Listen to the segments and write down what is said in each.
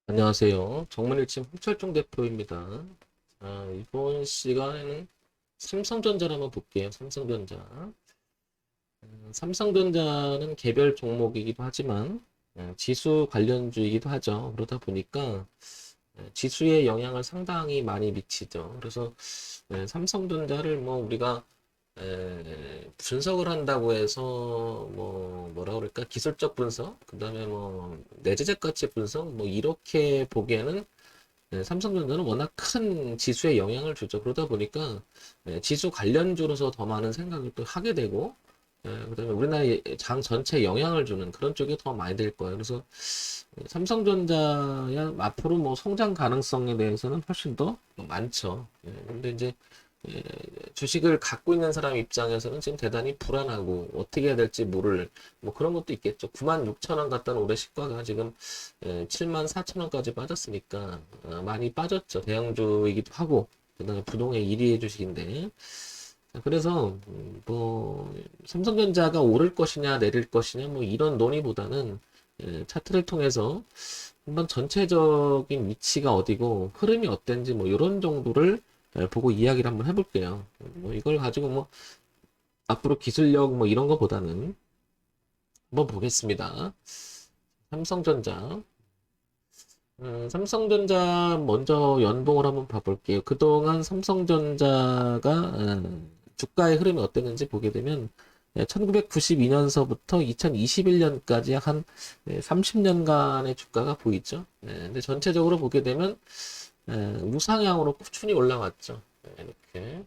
안녕하세요. 정문일침 홍철종 대표입니다. 자, 이번 시간에는 삼성전자를 한번 볼게요. 삼성전자. 삼성전자는 개별 종목이기도 하지만 지수 관련주이기도 하죠. 그러다 보니까 지수에 영향을 상당히 많이 미치죠. 그래서 삼성전자를 뭐 우리가 분석을 한다고 해서 뭐라 그럴까 기술적 분석, 그다음에 뭐 내재적 가치 분석 뭐 이렇게 보기에는 삼성전자는 워낙 큰 지수에 영향을 주죠. 그러다 보니까 지수 관련주로서 더 많은 생각을 또 하게 되고, 그다음에 우리나라의 장 전체에 영향을 주는 그런 쪽이 더 많이 될 거예요. 그래서 삼성전자야 앞으로 뭐 성장 가능성에 대해서는 훨씬 더 많죠. 근데 이제 예, 주식을 갖고 있는 사람 입장에서는 지금 대단히 불안하고 어떻게 해야 될지 모를 뭐 그런 것도 있겠죠. 9만 6천 원 갔던 올해 시가가 지금 7만 4천 원까지 빠졌으니까 많이 빠졌죠. 대형주이기도 하고 그다음에 부동의 1위의 주식인데 그래서 뭐 삼성전자가 오를 것이냐 내릴 것이냐 뭐 이런 논의보다는 차트를 통해서 한번 전체적인 위치가 어디고 흐름이 어땠는지 뭐 이런 정도를 보고 이야기를 한번 해볼게요. 뭐 이걸 가지고 뭐 앞으로 기술력 뭐 이런 거보다는 한번 보겠습니다. 삼성전자. 삼성전자 먼저 연봉을 한번 봐볼게요. 그동안 삼성전자가 주가의 흐름이 어땠는지 보게 되면 1992년서부터 2021년까지 한 30년간의 주가가 보이죠. 근데 전체적으로 보게 되면 우상향으로 꾸준히 올라왔죠. 이렇게.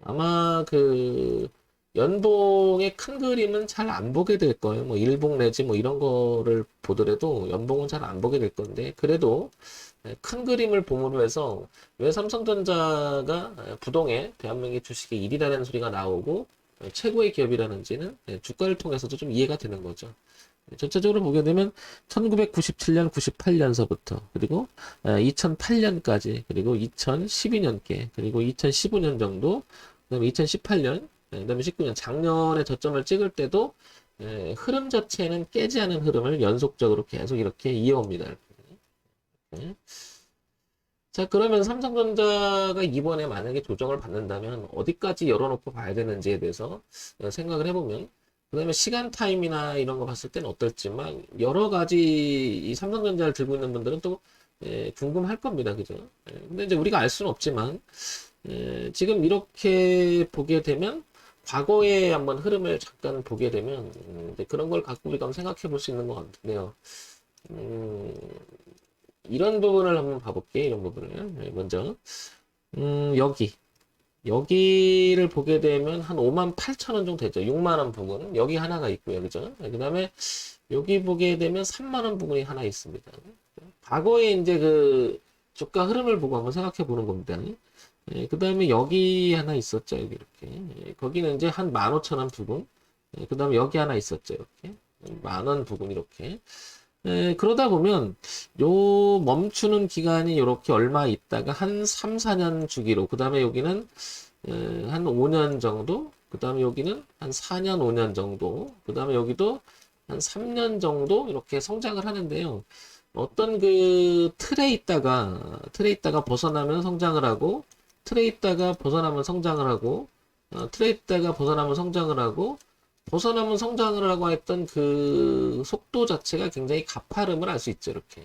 아마 그 연봉의 큰 그림은 잘 안 보게 될 거예요. 뭐 일봉 내지 뭐 이런 거를 보더라도 연봉은 잘 안 보게 될 건데 그래도 큰 그림을 봄으로 해서 왜 삼성전자가 부동의 대한민국 주식의 1위라는 소리가 나오고 최고의 기업이라는지는 주가를 통해서도 좀 이해가 되는 거죠. 전체적으로 보게 되면 1997년, 98년서부터 그리고 2008년까지 그리고 2012년께 그리고 2015년 정도 그다음에 2018년 그다음에 19년 작년에 저점을 찍을 때도 흐름 자체는 깨지 않은 흐름을 연속적으로 계속 이렇게 이어옵니다. 이렇게. 자, 그러면 삼성전자가 이번에 만약에 조정을 받는다면 어디까지 열어놓고 봐야 되는지에 대해서 생각을 해보면 그 다음에 시간 타임이나 이런 거 봤을 때는 어떨지만 여러 가지 이 삼성전자를 들고 있는 분들은 또 궁금할 겁니다. 그죠? 근데 이제 우리가 알 수는 없지만 지금 이렇게 보게 되면 과거에 한번 흐름을 잠깐 보게 되면 이제 그런 걸 갖고 우리가 한번 생각해 볼 수 있는 것 같은데요. 음, 이런 부분을 한번 봐볼게. 이런 부분을 먼저 여기를 보게 되면 한 5만 8천 원 정도 되죠. 6만 원 부분 여기 하나가 있고요. 그죠? 그 다음에 여기 보게 되면 3만 원 부분이 하나 있습니다. 과거에 이제 그 주가 흐름을 보고 한번 생각해 보는 겁니다. 그 다음에 여기 하나 있었죠. 여기 이렇게. 거기는 이제 한 15,000원 부분. 그 다음에 여기 하나 있었죠. 이렇게. 10,000원 부분 이렇게. 그러다 보면 요 멈추는 기간이 이렇게 얼마 있다가 한 3, 4년 주기로 그 다음에 여기는 한 5년 정도 그 다음에 여기는 한 4년, 5년 정도 그 다음에 여기도 한 3년 정도 이렇게 성장을 하는데요. 어떤 그 틀에 있다가 벗어나면 성장을 하고 틀에 있다가 벗어나면 성장을 하고 틀에 있다가 벗어나면 성장을 하고 벗어나면 성장을 하고 했던 그 속도 자체가 굉장히 가파름을 알 수 있죠, 이렇게.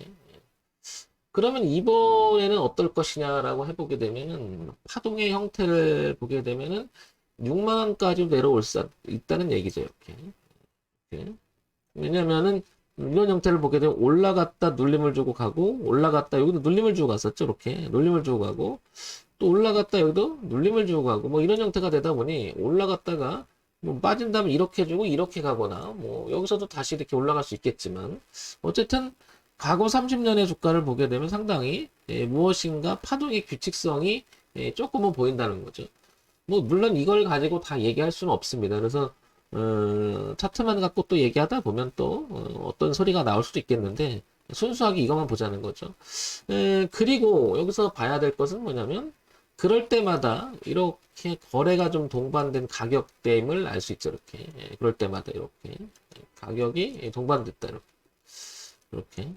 그러면 이번에는 어떨 것이냐라고 해보게 되면은, 파동의 형태를 보게 되면은, 6만 원까지 내려올 수 있다는 얘기죠, 이렇게. 이렇게. 왜냐면은, 이런 형태를 보게 되면 올라갔다 눌림을 주고 가고, 올라갔다 여기도 눌림을 주고 갔었죠, 이렇게. 눌림을 주고 가고, 또 올라갔다 여기도 눌림을 주고 가고 뭐 이런 형태가 되다 보니 올라갔다가 뭐 빠진다면 이렇게 주고 이렇게 가거나 뭐 여기서도 다시 이렇게 올라갈 수 있겠지만 어쨌든 과거 30년의 주가를 보게 되면 상당히 무엇인가 파동의 규칙성이 조금은 보인다는 거죠. 뭐 물론 이걸 가지고 다 얘기할 수는 없습니다. 그래서 차트만 갖고 또 얘기하다 보면 또 어떤 소리가 나올 수도 있겠는데 순수하게 이것만 보자는 거죠. 그리고 여기서 봐야 될 것은 뭐냐면 그럴 때마다 이렇게 거래가 좀 동반된 가격대임을 알 수 있죠. 이렇게 그럴 때마다 이렇게 가격이 동반됐다 이렇게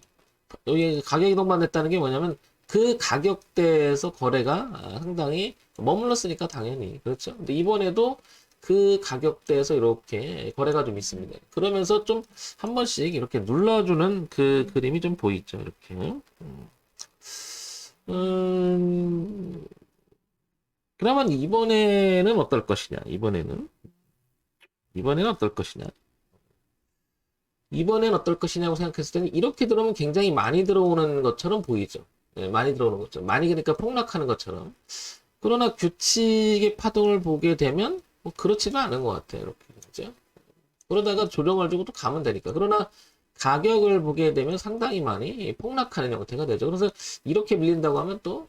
여기 가격 이동만 됐다는 게 뭐냐면 그 가격대에서 거래가 상당히 머물렀으니까 당연히 그렇죠. 근데 이번에도 그 가격대에서 이렇게 거래가 좀 있습니다. 그러면서 좀 한 번씩 이렇게 눌러주는 그 그림이 좀 보이죠. 이렇게. 음, 그러면 이번에는 어떨 것이냐? 이번에는 어떨 것이냐? 이번엔 어떨 것이냐고 생각했을 때는 이렇게 들어오면 굉장히 많이 들어오는 것처럼 보이죠. 예, 많이 들어오는 것처럼. 많이 그러니까 폭락하는 것처럼. 그러나 규칙의 파동을 보게 되면 뭐 그렇지도 않은 것 같아요. 이렇게. 그죠? 그러다가 조정을 주고 또 가면 되니까. 그러나 가격을 보게 되면 상당히 많이 폭락하는 형태가 되죠. 그래서 이렇게 밀린다고 하면 또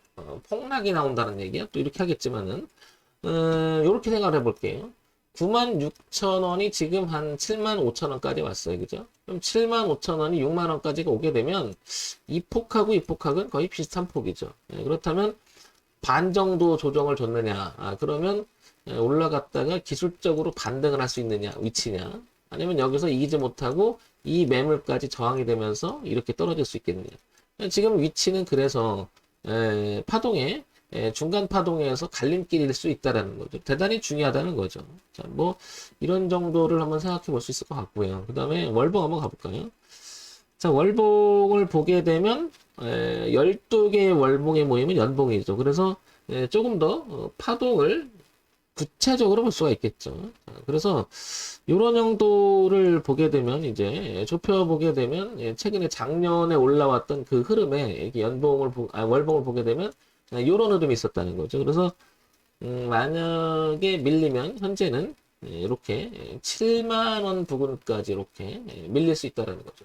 폭락이 나온다는 얘기야. 또 이렇게 하겠지만은 이렇게 생각을 해볼게요. 96,000원이 지금 한 75,000원까지 왔어요. 그죠? 그럼 75,000원이 6만원까지가 오게 되면 이 폭하고 이 폭학은 거의 비슷한 폭이죠. 그렇다면 반 정도 조정을 줬느냐? 그러면 올라갔다가 기술적으로 반등을 할 수 있느냐? 위치냐? 아니면 여기서 이기지 못하고 이 매물까지 저항이 되면서 이렇게 떨어질 수 있겠느냐? 지금 위치는 그래서 파동에 중간 파동에서 갈림길일 수 있다라는 거죠. 대단히 중요하다는 거죠. 자, 뭐 이런 정도를 한번 생각해 볼 수 있을 것 같고요. 그 다음에 월봉 한번 가볼까요? 자, 월봉을 보게 되면 12개의 월봉이 모이면 연봉이죠. 그래서 조금 더 파동을 구체적으로 볼 수가 있겠죠. 그래서 이런 정도를 보게 되면 이제 좁혀 보게 되면 최근에 작년에 올라왔던 그 흐름에 이렇게 월봉을 보게 되면 이런 흐름이 있었다는 거죠. 그래서 만약에 밀리면 현재는 이렇게 7만 원 부근까지 이렇게 밀릴 수 있다는 거죠.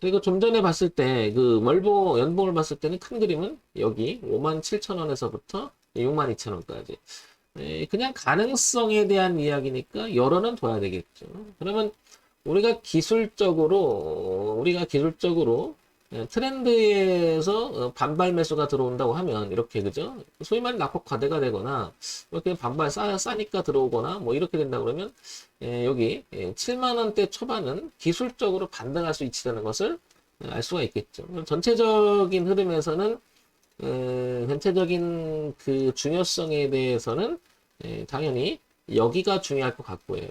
그리고 좀 전에 봤을 때 그 연봉을 봤을 때는 큰 그림은 여기 57,000원에서부터 62,000원까지. 그냥 가능성에 대한 이야기니까 열어는 둬야 되겠죠. 그러면 우리가 기술적으로 트렌드에서 반발 매수가 들어온다고 하면 이렇게 그죠? 소위 말해 낙폭 과대가 되거나 이렇게 반발 싸니까 들어오거나 뭐 이렇게 된다 그러면 여기 7만 원대 초반은 기술적으로 반등할 수 있다는 것을 알 수가 있겠죠. 전체적인 흐름에서는 전체적인 그 중요성에 대해서는 당연히 여기가 중요할 것 같고요.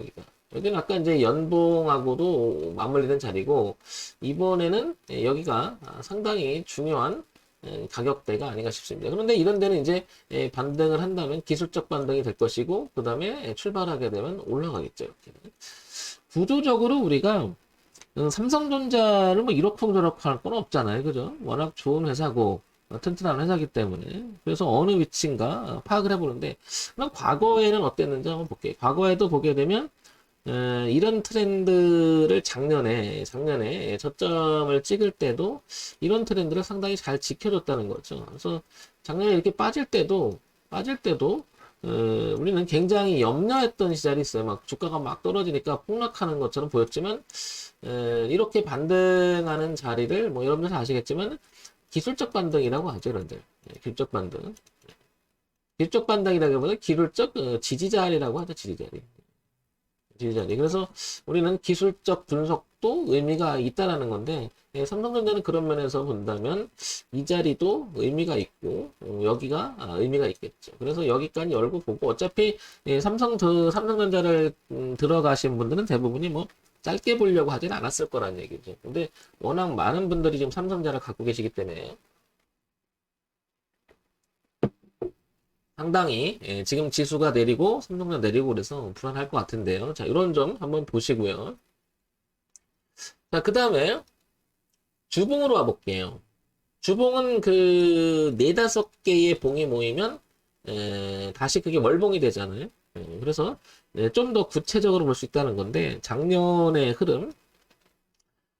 여기는 아까 이제 연봉하고도 맞물리는 자리고 이번에는 여기가 상당히 중요한 가격대가 아닌가 싶습니다. 그런데 이런 데는 이제 반등을 한다면 기술적 반등이 될 것이고 그 다음에 출발하게 되면 올라가겠죠. 이렇게. 구조적으로 우리가 삼성전자를 뭐 이렇고 저렇고 할 건 없잖아요. 그죠? 워낙 좋은 회사고 튼튼한 회사기 때문에 그래서 어느 위치인가 파악을 해보는데 그럼 과거에는 어땠는지 한번 볼게요. 과거에도 보게 되면 이런 트렌드를 작년에 저점을 찍을 때도 이런 트렌드를 상당히 잘 지켜줬다는 거죠. 그래서 작년에 이렇게 빠질 때도 우리는 굉장히 염려했던 시절이 있어요. 막 주가가 막 떨어지니까 폭락하는 것처럼 보였지만 이렇게 반등하는 자리를 뭐 여러분들 다 아시겠지만 기술적 반등이라고 하죠. 여러분들. 기술적 반등. 기술적 반등이라기보다 기술적 지지 자리라고 하죠. 지지 자리. 그래서 우리는 기술적 분석도 의미가 있다라는 건데 삼성전자는 그런 면에서 본다면 이 자리도 의미가 있고 여기가 의미가 있겠죠. 그래서 여기까지 열고 보고 어차피 삼성전자를 들어가신 분들은 대부분이 뭐 짧게 보려고 하진 않았을 거란 얘기죠. 근데 워낙 많은 분들이 지금 삼성전자를 갖고 계시기 때문에 상당히 지금 지수가 내리고 삼성전자 내리고 그래서 불안할 것 같은데요. 자, 이런 점 한번 보시고요. 자, 그 다음에 주봉으로 와볼게요. 주봉은 그 4-5개의 봉이 모이면 다시 그게 월봉이 되잖아요. 그래서 좀 더 구체적으로 볼 수 있다는 건데 작년의 흐름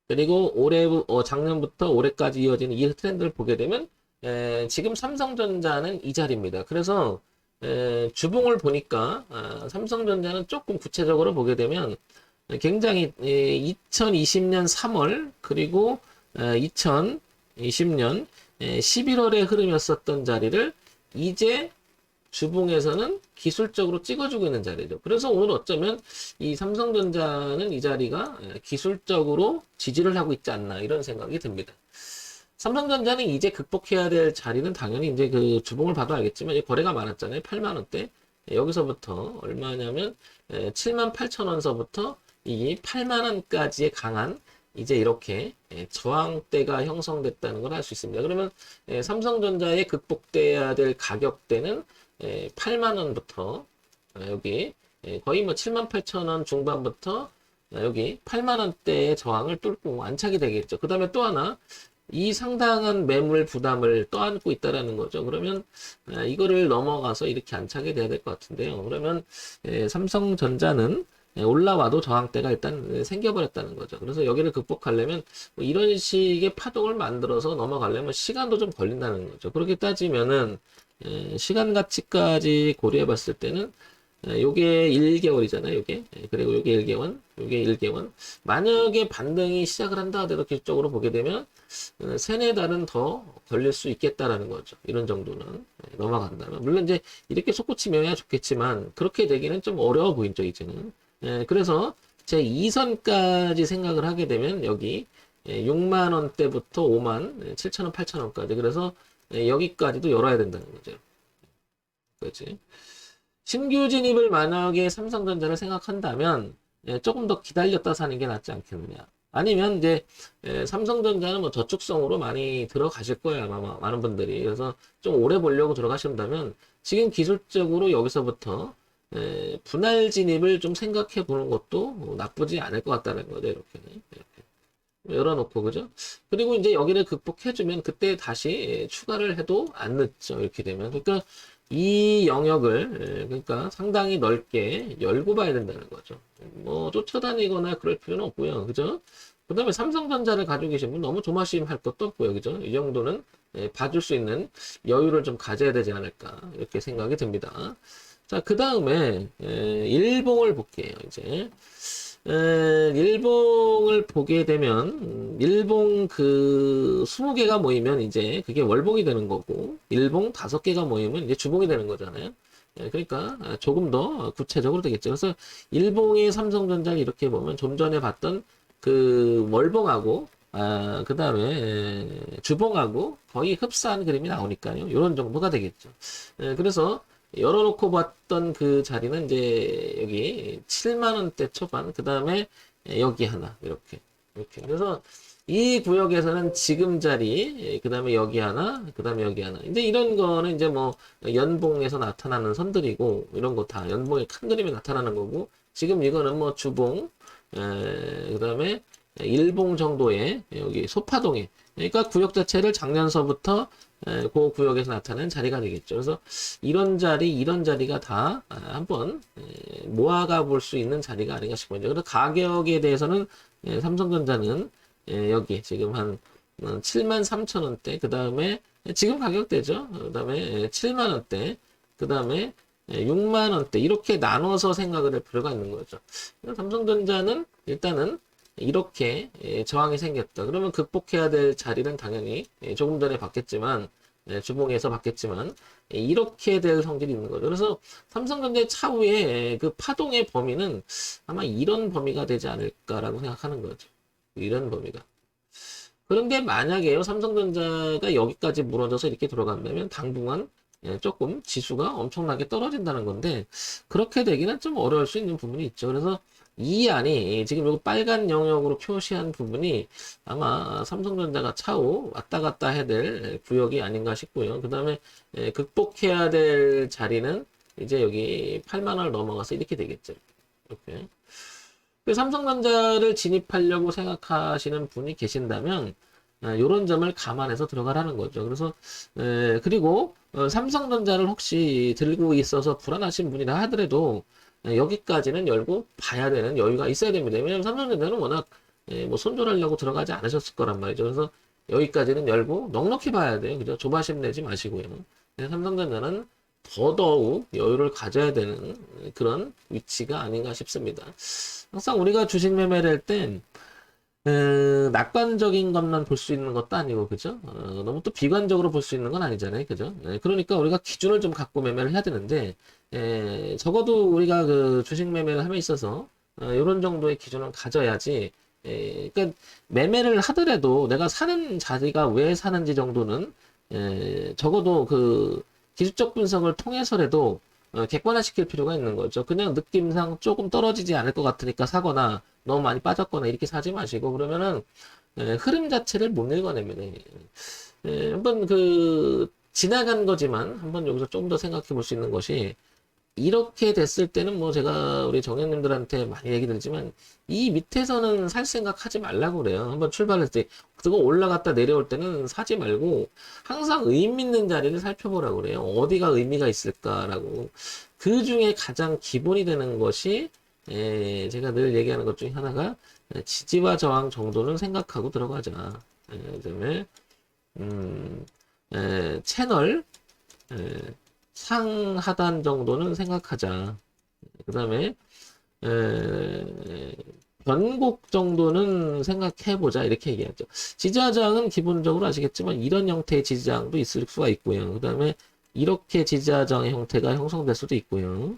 그리고 작년부터 올해까지 이어지는 이 트렌드를 보게 되면 지금 삼성전자는 이 자리입니다. 그래서 주봉을 보니까 삼성전자는 조금 구체적으로 보게 되면 굉장히 2020년 3월 그리고 2020년 11월의 흐름이었었던 자리를 이제 주봉에서는 기술적으로 찍어주고 있는 자리죠. 그래서 오늘 어쩌면 이 삼성전자는 이 자리가 기술적으로 지지를 하고 있지 않나 이런 생각이 듭니다. 삼성전자는 이제 극복해야 될 자리는 당연히 이제 그 주봉을 봐도 알겠지만 거래가 많았잖아요. 8만 원대. 여기서부터 얼마냐면 7만 8천 원서부터 이 8만 원까지의 강한 이제 이렇게 저항대가 형성됐다는 걸 알 수 있습니다. 그러면 삼성전자의 극복돼야 될 가격대는 8만 원부터 여기 거의 뭐 7만 8천 원 중반부터 여기 8만 원대의 저항을 뚫고 안착이 되겠죠. 그 다음에 또 하나 이 상당한 매물 부담을 떠안고 있다라는 거죠. 그러면 이거를 넘어가서 이렇게 안착이 돼야 될 것 같은데요. 그러면 삼성전자는 올라와도 저항대가 일단 생겨버렸다는 거죠. 그래서 여기를 극복하려면 뭐 이런 식의 파동을 만들어서 넘어가려면 시간도 좀 걸린다는 거죠. 그렇게 따지면은 시간 가치까지 고려해 봤을 때는 요게 1개월이잖아요, 요게. 그리고 요게 1개월, 요게 1개월. 만약에 반등이 시작을 한다 하더라도 기술적으로 보게 되면 세네 달은 더 걸릴 수 있겠다라는 거죠. 이런 정도는 넘어간다면. 물론 이제 이렇게 솟구치면야 좋겠지만 그렇게 되기는 좀 어려워 보이죠, 이제는. 그래서 제 2선까지 생각을 하게 되면 여기 6만 원대부터 5만 7천 원, 8천 원까지. 그래서 여기까지도 열어야 된다는 거죠. 그렇지. 신규 진입을 만약에 삼성전자를 생각한다면 조금 더 기다렸다 사는 게 낫지 않겠느냐. 아니면 이제 삼성전자는 뭐 저축성으로 많이 들어가실 거예요. 아마 많은 분들이. 그래서 좀 오래 보려고 들어가신다면 지금 기술적으로 여기서부터 분할 진입을 좀 생각해 보는 것도 나쁘지 않을 것 같다는 거죠. 이렇게. 열어놓고, 그죠? 그리고 이제 여기를 극복해주면 그때 다시 추가를 해도 안 늦죠. 이렇게 되면. 그러니까 이 영역을 그러니까 상당히 넓게 열고 봐야 된다는 거죠. 뭐 쫓아다니거나 그럴 필요는 없고요. 그죠? 그 다음에 삼성전자를 가지고 계시면 너무 조마심할 것도 없고요. 그죠? 이 정도는 봐줄 수 있는 여유를 좀 가져야 되지 않을까 이렇게 생각이 듭니다. 자, 그 다음에 일봉을 볼게요. 이제 일봉을 보게 되면 일봉 그 20개가 모이면 이제 그게 월봉이 되는 거고 일봉 5개가 모이면 이제 주봉이 되는 거잖아요. 그러니까 조금 더 구체적으로 되겠죠. 그래서 일봉의 삼성전자를 이렇게 보면 좀 전에 봤던 그 월봉하고 그 다음에 주봉하고 거의 흡사한 그림이 나오니까요. 이런 정도가 되겠죠. 그래서 열어놓고 봤던 그 자리는 이제 여기 7만 원대 초반, 그 다음에 여기 하나, 이렇게. 그래서 이 구역에서는 지금 자리, 그 다음에 여기 하나, 그 다음에 여기 하나. 이제 이런 거는 이제 뭐 연봉에서 나타나는 선들이고, 이런 거 다 연봉의 큰 그림이 나타나는 거고, 지금 이거는 뭐 주봉, 그 다음에 일봉 정도의 여기 소파동에, 그러니까 구역 자체를 작년서부터 그 구역에서 나타나는 자리가 되겠죠. 그래서 이런 자리가 다 한번 모아가 볼 수 있는 자리가 아닌가 싶거든요. 그래서 가격에 대해서는 삼성전자는 여기 지금 한 7만 3천 원대, 그 다음에 지금 가격대죠. 그 다음에 7만 원대, 그 다음에 6만 원대 이렇게 나눠서 생각을 할 필요가 있는 거죠. 삼성전자는 일단은 이렇게 저항이 생겼다. 그러면 극복해야 될 자리는 당연히 조금 전에 봤겠지만 주봉에서 봤겠지만 이렇게 될 성질이 있는 거죠. 그래서 삼성전자의 차후에 그 파동의 범위는 아마 이런 범위가 되지 않을까라고 생각하는 거죠. 이런 범위가. 그런데 만약에요 삼성전자가 여기까지 무너져서 이렇게 들어간다면 당분간 조금 지수가 엄청나게 떨어진다는 건데 그렇게 되기는 좀 어려울 수 있는 부분이 있죠. 그래서 이 안이 지금 이 빨간 영역으로 표시한 부분이 아마 삼성전자가 차후 왔다 갔다 해야 될 구역이 아닌가 싶고요. 그 다음에 극복해야 될 자리는 이제 여기 8만 원을 넘어가서 이렇게 되겠죠. 이렇게. 삼성전자를 진입하려고 생각하시는 분이 계신다면 이런 점을 감안해서 들어가라는 거죠. 그래서 그리고 삼성전자를 혹시 들고 있어서 불안하신 분이라 하더라도 여기까지는 열고 봐야 되는 여유가 있어야 됩니다. 왜냐하면 삼성전자는 워낙 뭐 손절하려고 들어가지 않으셨을 거란 말이죠. 그래서 여기까지는 열고 넉넉히 봐야 돼요. 그죠? 조바심 내지 마시고요. 삼성전자는 더더욱 여유를 가져야 되는 그런 위치가 아닌가 싶습니다. 항상 우리가 주식 매매를 할 땐 낙관적인 것만 볼 수 있는 것도 아니고, 그죠? 너무 또 비관적으로 볼 수 있는 건 아니잖아요. 그죠? 그러니까 우리가 기준을 좀 갖고 매매를 해야 되는데, 적어도 우리가 그 주식 매매를 함에 있어서, 이런 정도의 기준을 가져야지, 그러니까 매매를 하더라도 내가 사는 자리가 왜 사는지 정도는, 적어도 그 기술적 분석을 통해서라도 객관화시킬 필요가 있는 거죠. 그냥 느낌상 조금 떨어지지 않을 것 같으니까 사거나 너무 많이 빠졌거나 이렇게 사지 마시고 그러면은 흐름 자체를 못 읽어냅니다. 한번 그 지나간 거지만 한번 여기서 좀 더 생각해 볼 수 있는 것이 이렇게 됐을 때는 뭐 제가 우리 정현님들한테 많이 얘기 드리지만 이 밑에서는 살 생각 하지 말라고 그래요. 한번 출발했을 때 그거 올라갔다 내려올 때는 사지 말고 항상 의미 있는 자리를 살펴보라고 그래요. 어디가 의미가 있을까라고. 그 중에 가장 기본이 되는 것이 제가 늘 얘기하는 것 중에 하나가 지지와 저항 정도는 생각하고 들어가자. 그다음에 음, 채널 상하단 정도는 생각하자. 그 다음에 변곡 정도는 생각해보자. 이렇게 얘기하죠. 지지하장은 기본적으로 아시겠지만 이런 형태의 지지장도 있을 수가 있고요. 그 다음에 이렇게 지지하장의 형태가 형성될 수도 있고요.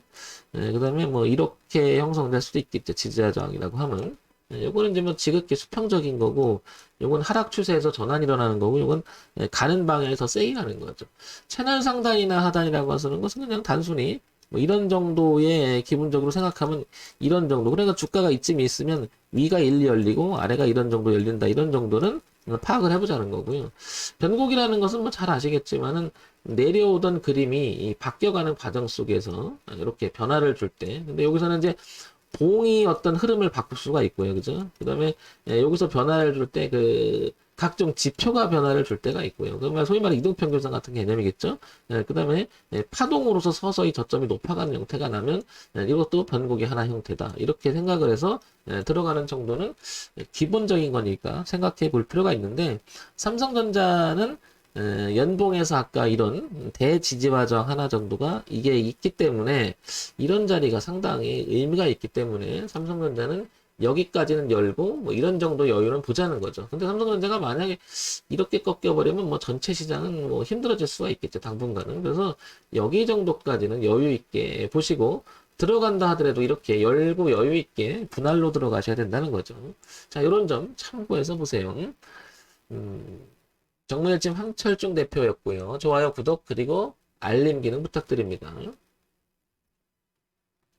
그 다음에 뭐 이렇게 형성될 수도 있겠죠. 지지하장이라고 하면. 요거는 이제 뭐 지극히 수평적인 거고, 요건 하락 추세에서 전환이 일어나는 거고, 요건 가는 방향에서 세게 가는 거죠. 채널 상단이나 하단이라고 하는 것은 그냥 단순히 뭐 이런 정도의 기본적으로 생각하면 이런 정도. 그러니까 주가가 이쯤 있으면 위가 1, 2 열리고 아래가 이런 정도 열린다. 이런 정도는 파악을 해보자는 거고요. 변곡이라는 것은 뭐 잘 아시겠지만은 내려오던 그림이 바뀌어가는 과정 속에서 이렇게 변화를 줄 때, 근데 여기서는 이제 봉이 어떤 흐름을 바꿀 수가 있고요. 그죠? 그 다음에 여기서 변화를 줄 때 그 각종 지표가 변화를 줄 때가 있고요. 그러면 소위 말해 이동평균선 같은 개념이겠죠? 그 다음에 파동으로서 서서히 저점이 높아가는 형태가 나면 이것도 변곡의 하나 형태다. 이렇게 생각을 해서 들어가는 정도는 기본적인 거니까 생각해 볼 필요가 있는데 삼성전자는 연봉에서 아까 이런 대지지와 저항 하나 정도가 이게 있기 때문에 이런 자리가 상당히 의미가 있기 때문에 삼성전자는 여기까지는 열고 뭐 이런 정도 여유는 보자는 거죠. 근데 삼성전자가 만약에 이렇게 꺾여버리면 뭐 전체 시장은 뭐 힘들어질 수가 있겠죠. 당분간은. 그래서 여기 정도까지는 여유 있게 보시고 들어간다 하더라도 이렇게 열고 여유 있게 분할로 들어가셔야 된다는 거죠. 자, 이런 점 참고해서 보세요. 정무일진 황철중 대표였고요. 좋아요, 구독, 그리고 알림 기능 부탁드립니다.